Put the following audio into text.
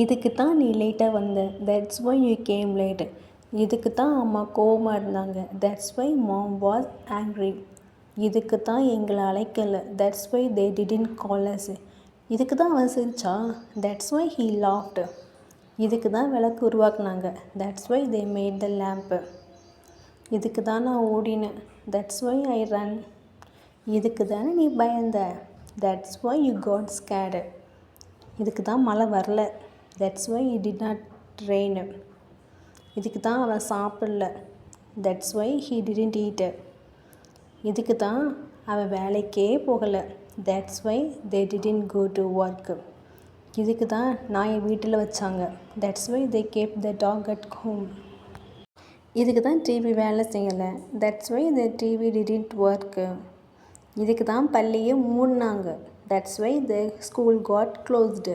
இதுக்கு தான் நீ லேட்டாக வந்த, that's why you came late. இதுக்கு தான் அம்மா கோவமாக இருந்தாங்க, that's why mom was angry. இதுக்கு தான் எங்களை அழைக்கலை, that's why they didn't call us. இதுக்கு தான் அவன் சிரிச்சா, தட்ஸ் வை ஹீ லாஃப்ட். இதுக்கு தான் விளக்கு உருவாக்குனாங்க, that's why they made the lamp. இதுக்கு தான் நான் ஓடினேன், தட்ஸ் வை ஐ ரன். இதுக்கு தானே நீ பயந்த, that's why you got scared. இதுக்கு தான் மழை வரல, that's why it did not rain. இதுக்கு தான் அவன் சாப்பிடல, that's why he didn't eat. இதுக்கு தான் அவன் வேலைக்கே போகலை, that's why they didn't go to work. இதுக்கு தான் நாயை வீட்டில் வச்சாங்க, that's why they kept the dog at home. இதுக்கு தான் டிவி வேலை செய்யலை, that's why the TV didn't work. இதுக்கு தான் பள்ளியை மூடினாங்க, that's why the school got closed.